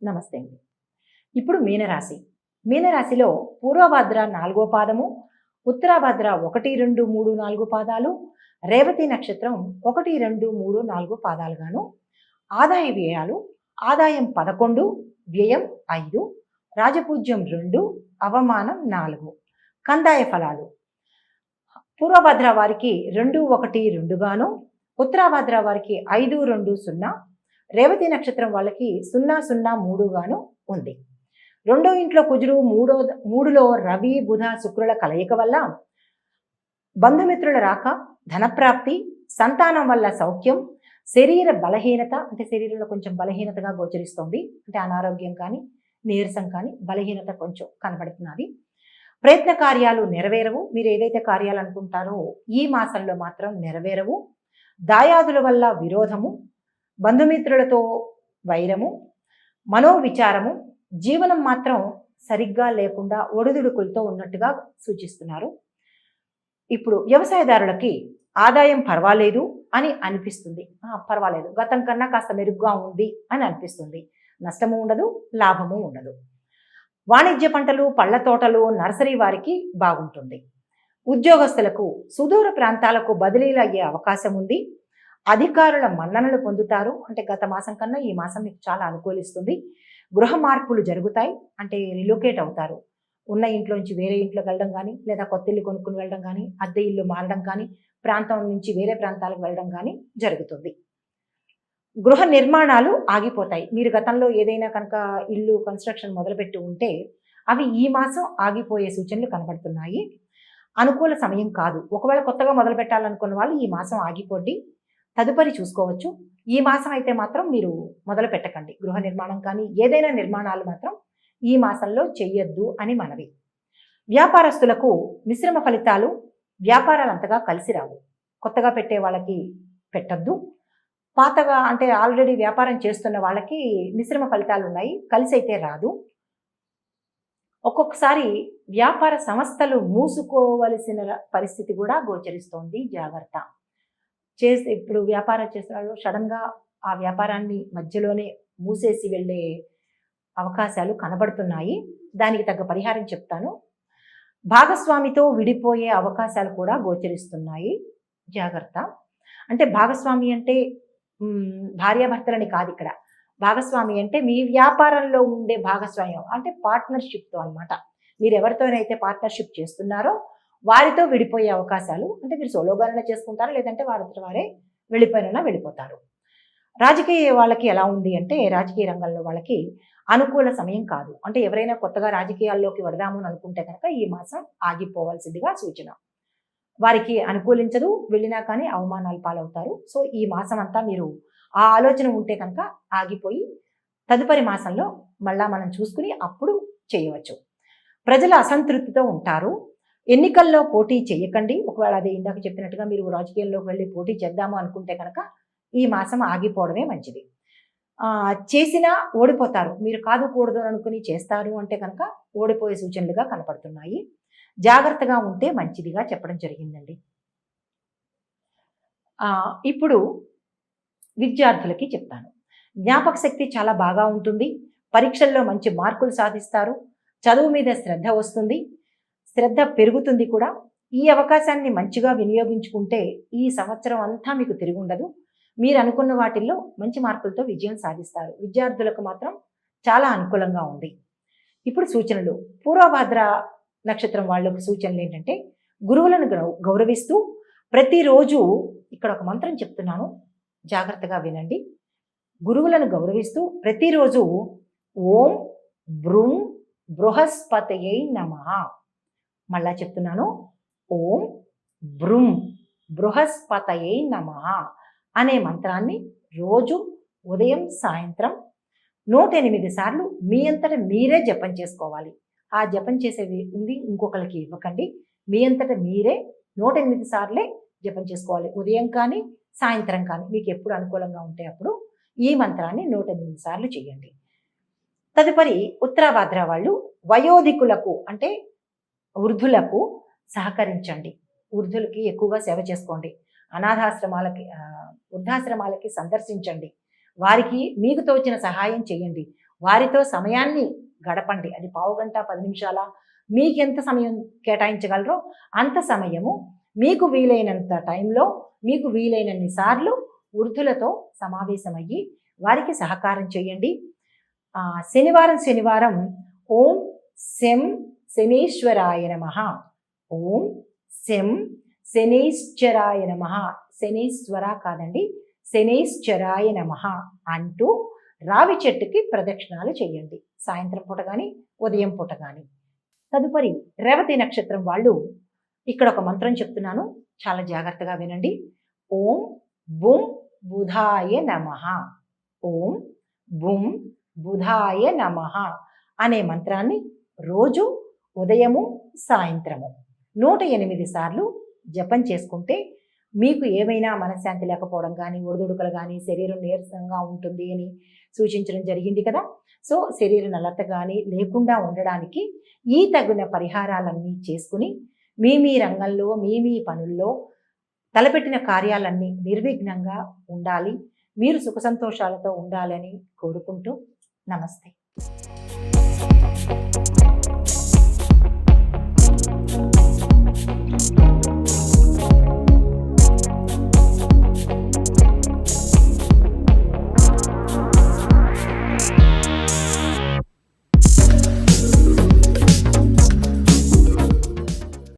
నమస్తే అండి. ఇప్పుడు మీనరాశి. మీనరాశిలో పూర్వభద్ర 4వ పాదము, ఉత్తరాభద్ర 1, 2, 3, 4 పాదాలు, రేవతి నక్షత్రం 1, 2, 3, 4 పాదాలుగాను, ఆదాయ వ్యయాలు ఆదాయం 11, వ్యయం 5, రాజపూజ్యం 2, అవమానం 4. కందాయ ఫలాలు పూర్వభద్ర వారికి 2, 1, 2 గాను, ఉత్తరాభద్ర వారికి 5, 2, 0, రేవతి నక్షత్రం వాళ్ళకి 0, 0, 3 గాను ఉంది. రెండో ఇంట్లో కుజుడు, మూడులో రవి, బుధ, శుక్రుల కలయిక వల్ల బంధుమిత్రుల రాక, ధనప్రాప్తి, సంతానం వల్ల సౌఖ్యం, శరీర బలహీనత అంటే శరీరంలో కొంచెం బలహీనతగా గోచరిస్తోంది. అంటే అనారోగ్యం కానీ, నీరసం కానీ, బలహీనత కొంచెం కనబడుతున్నది. ప్రయత్న కార్యాలు నెరవేరవు. మీరు ఏదైతే కార్యాలు అనుకుంటారో ఈ మాసంలో మాత్రం నెరవేరవు. దాయాదుల వల్ల విరోధము, బంధుమిత్రులతో వైరము, మనోవిచారము, జీవనం మాత్రం సరిగ్గా లేకుండా ఒడిదుడుకులతో ఉన్నట్టుగా సూచిస్తున్నారు. ఇప్పుడు వ్యవసాయదారులకి ఆదాయం పర్వాలేదు అని అనిపిస్తుంది. పర్వాలేదు, గతం కన్నా కాస్త మెరుగ్గా ఉంది అని అనిపిస్తుంది. నష్టము ఉండదు, లాభము ఉండదు. వాణిజ్య పంటలు, పళ్ళ తోటలు, నర్సరీ వారికి బాగుంటుంది. ఉద్యోగస్తులకు సుదూర ప్రాంతాలకు బదిలీలు అయ్యే అవకాశం ఉంది. అధికారుల మన్ననలు పొందుతారు. అంటే గత మాసం కన్నా ఈ మాసం మీకు చాలా అనుకూలిస్తుంది. గృహ మార్పులు జరుగుతాయి. అంటే రిలోకేట్ అవుతారు. ఉన్న ఇంట్లోంచి వేరే ఇంట్లోకి వెళ్ళడం కానీ, లేదా కొత్త ఇల్లు కొనుక్కుని వెళ్ళడం కానీ, అద్దె ఇల్లు మారడం కానీ, ప్రాంతం నుంచి వేరే ప్రాంతాలకు వెళ్ళడం కానీ జరుగుతుంది. గృహ నిర్మాణాలు ఆగిపోతాయి. మీరు గతంలో ఏదైనా కనుక ఇల్లు కన్స్ట్రక్షన్ మొదలుపెట్టి ఉంటే అవి ఈ మాసం ఆగిపోయే సూచనలు కనబడుతున్నాయి. అనుకూల సమయం కాదు. ఒకవేళ కొత్తగా మొదలు పెట్టాలనుకున్న వాళ్ళు ఈ మాసం ఆగిపోండి, తదుపరి చూసుకోవచ్చు. ఈ మాసం అయితే మాత్రం మీరు మొదలు పెట్టకండి. గృహ నిర్మాణం కానీ ఏదైనా నిర్మాణాలు మాత్రం ఈ మాసంలో చెయ్యొద్దు అని మనవి. వ్యాపారస్తులకు మిశ్రమ ఫలితాలు. వ్యాపారాలు అంతగా కలిసి రావు. కొత్తగా పెట్టే వాళ్ళకి పెట్టద్దు. పాతగా అంటే ఆల్రెడీ వ్యాపారం చేస్తున్న వాళ్ళకి మిశ్రమ ఫలితాలు ఉన్నాయి, కలిసి అయితే రాదు. ఒక్కొక్కసారి వ్యాపార సంస్థలు మూసుకోవలసిన పరిస్థితి కూడా గోచరిస్తోంది. జాగ్రత్త. ఇప్పుడు వ్యాపారం చేసిన వాళ్ళు సడన్గా ఆ వ్యాపారాన్ని మధ్యలోనే మూసేసి వెళ్ళే అవకాశాలు కనబడుతున్నాయి. దానికి తగ్గ పరిహారం చెప్తాను. భాగస్వామితో విడిపోయే అవకాశాలు కూడా గోచరిస్తున్నాయి. జాగ్రత్త. అంటే భాగస్వామి అంటే భార్యాభర్తలని కాదు ఇక్కడ. భాగస్వామి అంటే మీ వ్యాపారంలో ఉండే భాగస్వామ్యం అంటే పార్ట్నర్షిప్తో అనమాట. మీరు ఎవరితోనైతే పార్ట్నర్షిప్ చేస్తున్నారో వారితో విడిపోయే అవకాశాలు. అంటే మీరు సోలోగానే చేసుకుంటారు, లేదంటే వారితో వారే వెళ్ళిపోతారు. రాజకీయ వాళ్ళకి ఎలా ఉంది అంటే, రాజకీయ రంగంలో వాళ్ళకి అనుకూల సమయం కాదు. అంటే ఎవరైనా కొత్తగా రాజకీయాల్లోకి వెడదాము అని అనుకుంటే కనుక ఈ మాసం ఆగిపోవాల్సిందిగా సూచన. వారికి అనుకూలించదు, వెళ్ళినా కానీ అవమానాలు పాలవుతారు. సో ఈ మాసం అంతా మీరు ఆ ఆలోచన ఉంటే కనుక ఆగిపోయి తదుపరి మాసంలో మళ్ళా మనం చూసుకుని అప్పుడు చేయవచ్చు. ప్రజలు అసంతృప్తితో ఉంటారు. ఎన్నికల్లో పోటీ చేయకండి. ఒకవేళ అదే ఇందాక చెప్పినట్టుగా మీరు రాజకీయాల్లోకి వెళ్ళి పోటీ చేద్దాము అనుకుంటే కనుక ఈ మాసం ఆగిపోవడమే మంచిది. చేసినా ఓడిపోతారు. మీరు కాదు కూడదు అనుకుని చేస్తారు అంటే కనుక ఓడిపోయే సూచనలుగా కనపడుతున్నాయి. జాగ్రత్తగా ఉంటే మంచిదిగా చెప్పడం జరిగిందండి. ఇప్పుడు విద్యార్థులకి చెప్తాను. జ్ఞాపక శక్తి చాలా బాగా ఉంటుంది. పరీక్షల్లో మంచి మార్కులు సాధిస్తారు. చదువు మీద శ్రద్ధ వస్తుంది, శ్రద్ధ పెరుగుతుంది కూడా. ఈ అవకాశాన్ని మంచిగా వినియోగించుకుంటే ఈ సంవత్సరం అంతా మీకు తిరిగి ఉండదు. మీరు అనుకున్న వాటిల్లో మంచి మార్కులతో విజయం సాధిస్తారు. విద్యార్థులకు మాత్రం చాలా అనుకూలంగా ఉంది. ఇప్పుడు సూచనలు. పూర్వభద్ర నక్షత్రం వాళ్ళకు సూచనలు ఏంటంటే, గురువులను గౌరవిస్తూ ప్రతిరోజు ఇక్కడ ఒక మంత్రం చెప్తున్నాను, జాగ్రత్తగా వినండి. గురువులను గౌరవిస్తూ ప్రతిరోజు ఓం బ్రూం బృహస్పతయై నమః. మళ్ళా చెప్తున్నాను, ఓం బ్రూం బృహస్పతయై నమః అనే మంత్రాన్ని రోజు ఉదయం సాయంత్రం 108 సార్లు మీ అంతటా మీరే జపం చేసుకోవాలి. ఆ జపం చేసేది ఉంది ఇంకొకరికి ఇవ్వకండి. మీ అంతటా మీరే 108 సార్లే జపం చేసుకోవాలి. ఉదయం కానీ సాయంత్రం కానీ మీకు ఎప్పుడు అనుకూలంగా ఉంటే అప్పుడు ఈ మంత్రాన్ని 108 సార్లు చేయండి. తదుపరి ఉత్తరాభద్ర వాళ్ళు వయోధికులకు అంటే వృద్ధులకు సహకరించండి. వృద్ధులకి ఎక్కువగా సేవ చేసుకోండి. అనాథాశ్రమాలకి వృద్ధాశ్రమాలకి సందర్శించండి. వారికి మీకు తోచిన సహాయం చేయండి. వారితో సమయాన్ని గడపండి. అది పావుగంట 10 నిమిషాల మీకెంత సమయం కేటాయించగలరో అంత సమయము మీకు వీలైనంత టైంలో మీకు వీలైనన్ని సార్లు వృద్ధులతో సమావేశమయ్యి వారికి సహకారం చేయండి. శనివారం ఓం శం శనీశ్వరాయ నమః, ఓం శం శనీశ్వరాయ నమః, శనీశ్వర కాదండి, శనీశ్వరాయ నమః అంటూ రావి చెట్టుకి ప్రదక్షిణాలు చేయండి. సాయంత్రం పూట కానీ ఉదయం పూట కానీ. తదుపరి రేవతి నక్షత్రం వాళ్ళు ఇక్కడ ఒక మంత్రం చెప్తున్నాను, చాలా జాగ్రత్తగా వినండి. ఓం బుం బుధాయ నమః, ఓం బుం బుధాయ నమః అనే మంత్రాన్ని రోజు ఉదయము సాయంత్రము 108 సార్లు జపం చేసుకుంటే మీకు ఏమైనా మనశ్శాంతి లేకపోవడం కానీ, ఒడిదుడుకలు కానీ, శరీరం నీరసంగా ఉంటుంది అని సూచించడం జరిగింది కదా. సో శరీర నలత కానీ లేకుండా ఉండడానికి ఈ తగిన పరిహారాలన్నీ చేసుకుని మీ రంగంలో మీ పనుల్లో తలపెట్టిన కార్యాలన్నీ నిర్విఘ్నంగా ఉండాలి, మీరు సుఖ సంతోషాలతో ఉండాలని కోరుకుంటూ నమస్తే.